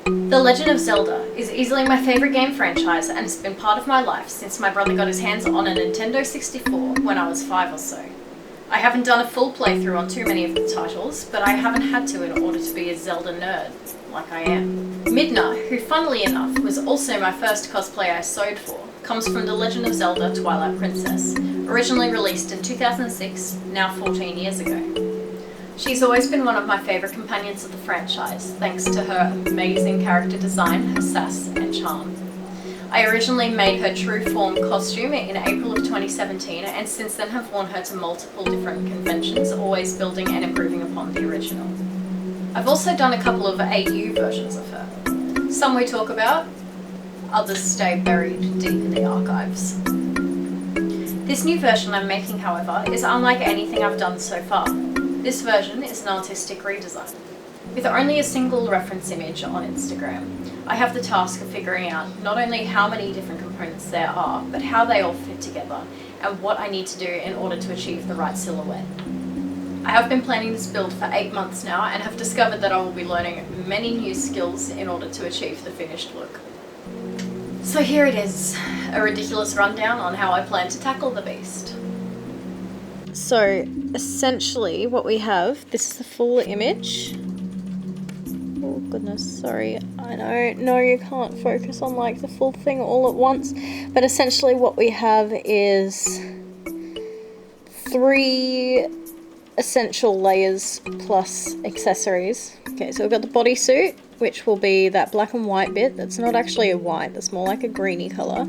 The Legend of Zelda is easily my favourite game franchise and has been part of my life since my brother got his hands on a Nintendo 64 when I was 5 or so. I haven't done a full playthrough on too many of the titles, but I haven't had to in order to be a Zelda nerd, like I am. Midna, who funnily enough was also my first cosplay I sewed for, comes from The Legend of Zelda Twilight Princess, originally released in 2006, now 14 years ago. She's always been one of my favourite companions of the franchise, thanks to her amazing character design, her sass and charm. I originally made her true form costume in April of 2017 and since then have worn her to multiple different conventions, always building and improving upon the original. I've also done a couple of AU versions of her. Some we talk about, others stay buried deep in the archives. This new version I'm making, however, is unlike anything I've done so far. This version is an artistic redesign. With only a single reference image on Instagram, I have the task of figuring out not only how many different components there are, but how they all fit together and what I need to do in order to achieve the right silhouette. I have been planning this build for 8 months now and have discovered that I will be learning many new skills in order to achieve the finished look. So here it is, a ridiculous rundown on how I plan to tackle the beast. So essentially what we have, this is the full image. Oh goodness, sorry, I know, no you can't focus on like the full thing all at once, but essentially what we have is 3 essential layers plus accessories. Okay, so we've got the bodysuit, which will be that black and white bit. That's not actually a white, that's more like a greeny colour.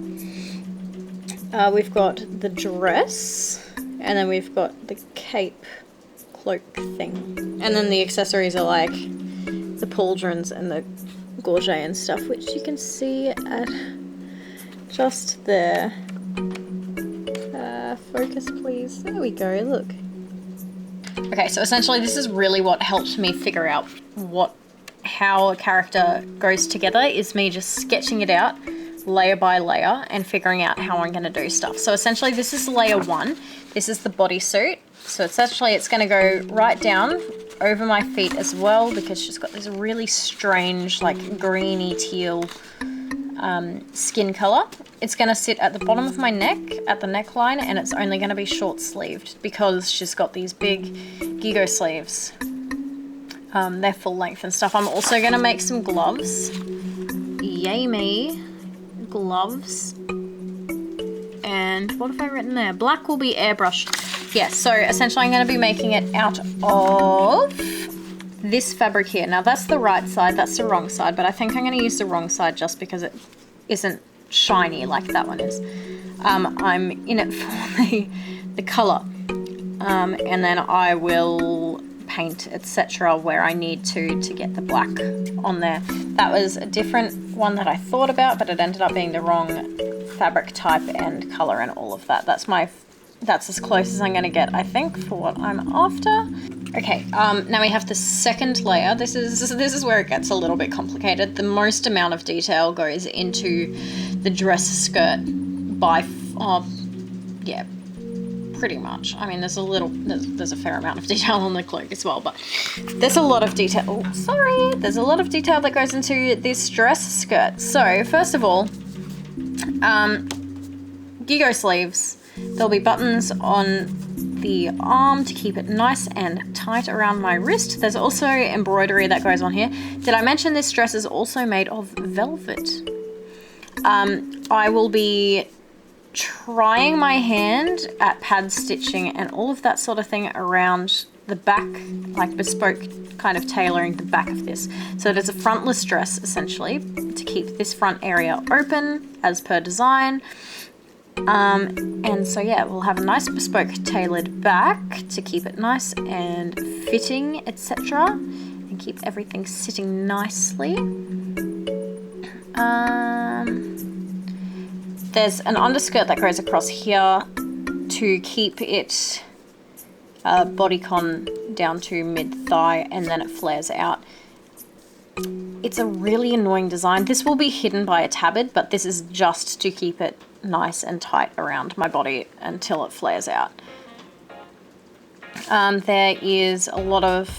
We've got the dress, and then we've got the cape cloak thing. And then the accessories are like the pauldrons and the gorget and stuff, which you can see at just there. Focus please. There we go, look. Okay, so essentially this is really what helped me figure out how a character goes together, is me just sketching it out layer by layer and figuring out how I'm going to do stuff. So essentially this is layer 1. This is the bodysuit. So essentially it's going to go right down over my feet as well because she's got this really strange like greeny teal skin color. It's going to sit at the bottom of my neck at the neckline and it's only going to be short sleeved because she's got these big gigo sleeves. They're full length and stuff. I'm also going to make some gloves. Yay me. Gloves. And what have I written there? Black will be airbrushed. Yeah, so essentially I'm going to be making it out of this fabric here. Now that's the right side, that's the wrong side, but I think I'm going to use the wrong side just because it isn't shiny like that one is. I'm in it for the colour. And then I will paint, etc. where I need to get the black on there. That was a different one that I thought about, but it ended up being the wrong fabric type and color and all of that. That's as close as I'm going to get, I think, for what I'm after. Okay, now we have the second layer. This is where it gets a little bit complicated. The most amount of detail goes into the dress skirt by, yeah, pretty much. I mean, there's a fair amount of detail on the cloak as well, but there's a lot of detail. Oh, sorry. There's a lot of detail that goes into this dress skirt. So first of all, gigo sleeves. There'll be buttons on the arm to keep it nice and tight around my wrist. There's also embroidery that goes on here. Did I mention this dress is also made of velvet? I will be trying my hand at pad stitching and all of that sort of thing around the back, like bespoke kind of tailoring the back of this. So it is a frontless dress essentially to keep this front area open as per design. And so yeah, we'll have a nice bespoke tailored back to keep it nice and fitting, etc. and keep everything sitting nicely. There's an underskirt that goes across here to keep it bodycon down to mid-thigh and then it flares out. It's a really annoying design. This will be hidden by a tabard, but this is just to keep it nice and tight around my body until it flares out. There is a lot of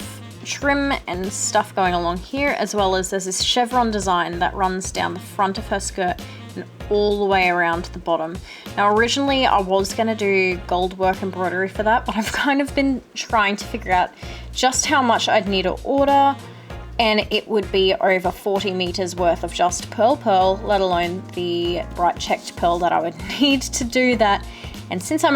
trim and stuff going along here, as well as there's this chevron design that runs down the front of her skirt and all the way around the bottom. Now originally I was going to do gold work embroidery for that, but I've kind of been trying to figure out just how much I'd need to order, and it would be over 40 meters worth of just pearl, let alone the bright checked pearl that I would need to do that. And since I'm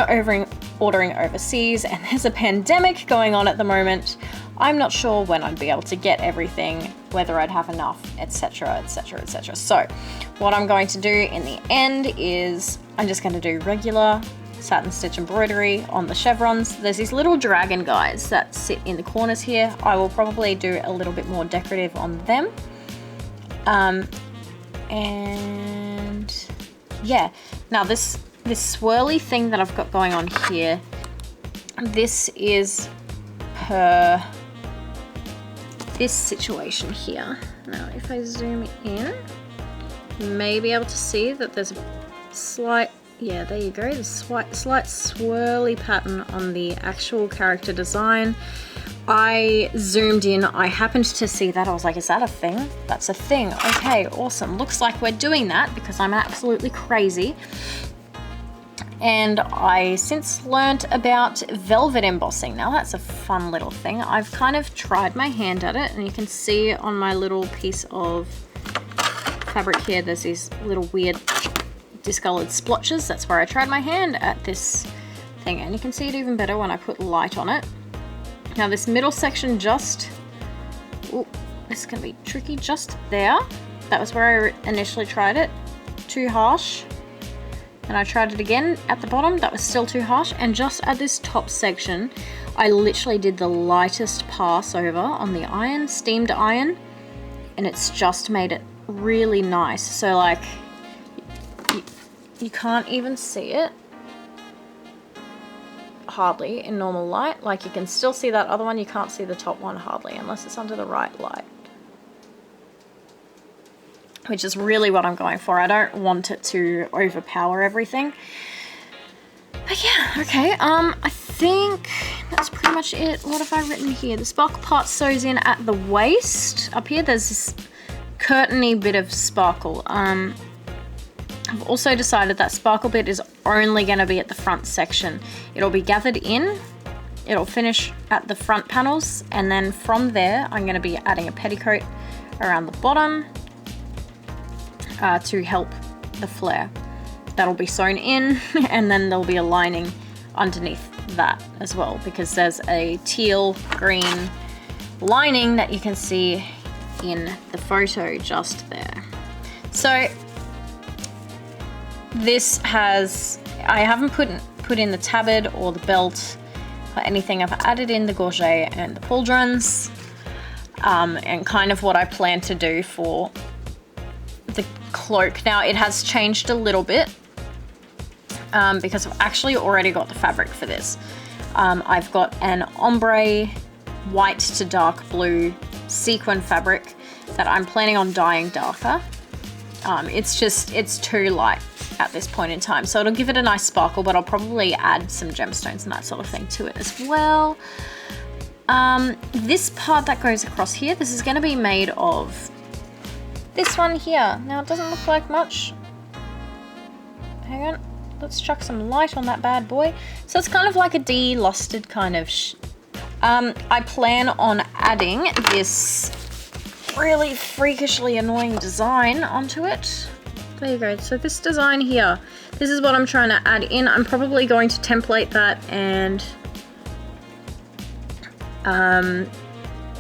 ordering overseas and there's a pandemic going on at the moment, I'm not sure when I'd be able to get everything, whether I'd have enough, etc, etc, etc. So what I'm going to do in the end is I'm just going to do regular satin stitch embroidery on the chevrons. There's these little dragon guys that sit in the corners here. I will probably do a little bit more decorative on them. And yeah, now this swirly thing that I've got going on here, this is per this situation here. Now if I zoom in, you may be able to see that there's a slight, yeah, there you go, the slight swirly pattern on the actual character design. I zoomed in, I happened to see that, I was like, is that a thing? That's a thing. Okay, awesome. Looks like we're doing that because I'm absolutely crazy. And I since learnt about velvet embossing. Now that's a fun little thing. I've kind of tried my hand at it, and you can see on my little piece of fabric here, there's these little weird discolored splotches. That's where I tried my hand at this thing, and you can see it even better when I put light on it. Now this middle section just, oh, this is gonna be tricky, just there. That was where I initially tried it, too harsh. And I tried it again at the bottom, that was still too harsh. And just at this top section, I literally did the lightest pass over on the iron, steamed iron, and it's just made it really nice. So like, you can't even see it, hardly, in normal light. Like you can still see that other one, you can't see the top one hardly, unless it's under the right light. Which is really what I'm going for. I don't want it to overpower everything. But yeah, okay, I think that's pretty much it. What have I written here? The sparkle part sews in at the waist. Up here, there's this curtainy bit of sparkle. I've also decided that sparkle bit is only gonna be at the front section. It'll be gathered in, it'll finish at the front panels, and then from there, I'm gonna be adding a petticoat around the bottom, to help the flare. That'll be sewn in, and then there'll be a lining underneath that as well, because there's a teal green lining that you can see in the photo just there. So this has, I haven't put in the tabard or the belt or anything. I've added in the gorget and the pauldrons, and kind of what I plan to do for the cloak. Now it has changed a little bit because I've actually already got the fabric for this. I've got an ombre white to dark blue sequin fabric that I'm planning on dyeing darker. It's too light at this point in time, so it'll give it a nice sparkle, but I'll probably add some gemstones and that sort of thing to it as well. This part that goes across here, this is going to be made of this one here. Now it doesn't look like much. Hang on, let's chuck some light on that bad boy. So it's kind of like a de-lustered kind of I plan on adding this really freakishly annoying design onto it. There you go. So this design here, this is what I'm trying to add in. I'm probably going to template that and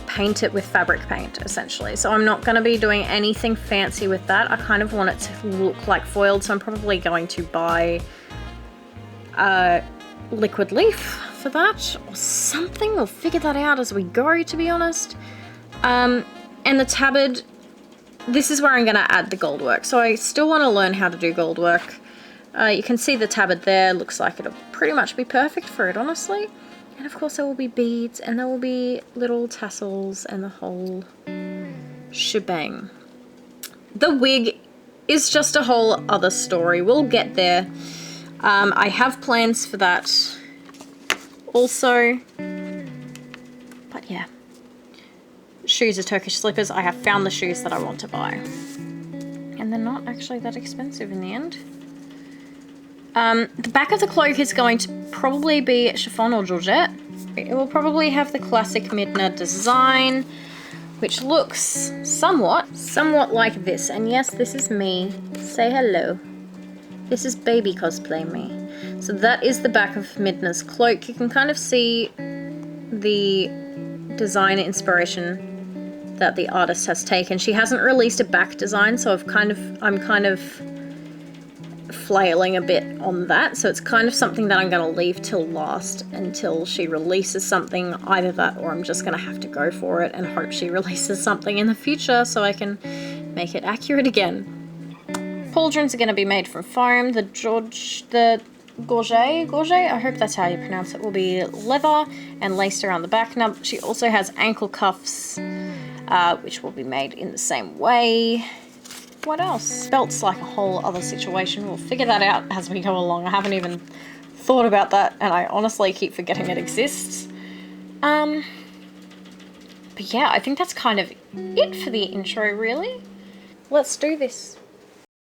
paint it with fabric paint, essentially. So I'm not going to be doing anything fancy with that. I kind of want it to look like foiled, so I'm probably going to buy liquid leaf for that or something. We'll figure that out as we go, to be honest. And the tabard, this is where I'm going to add the gold work. So I still want to learn how to do gold work. You can see the tabard there. Looks like it'll pretty much be perfect for it, honestly. And of course there will be beads, and there will be little tassels and the whole shebang. The wig is just a whole other story. We'll get there. I have plans for that also. But yeah. shoes are Turkish slippers. I have found the shoes that I want to buy. And they're not actually that expensive in the end. The back of the cloak is going to probably be chiffon or georgette. It will probably have the classic Midna design, which looks somewhat like this. And yes, this is me. Say hello. This is baby cosplay me. So that is the back of Midna's cloak. You can kind of see the design inspiration that the artist has taken. She hasn't released a back design, so I'm kind of flailing a bit on that. So it's kind of something that I'm going to leave till last until she releases something, either that or I'm just going to have to go for it and hope she releases something in the future so I can make it accurate again. Pauldrons are going to be made from foam. The gorget, I hope that's how you pronounce it, will be leather and laced around the back. Now, she also has ankle cuffs, which will be made in the same way. What else? Belt's like a whole other situation. We'll figure that out as we go along. I haven't even thought about that, and I honestly keep forgetting it exists. But yeah, I think that's kind of it for the intro, really. Let's do this.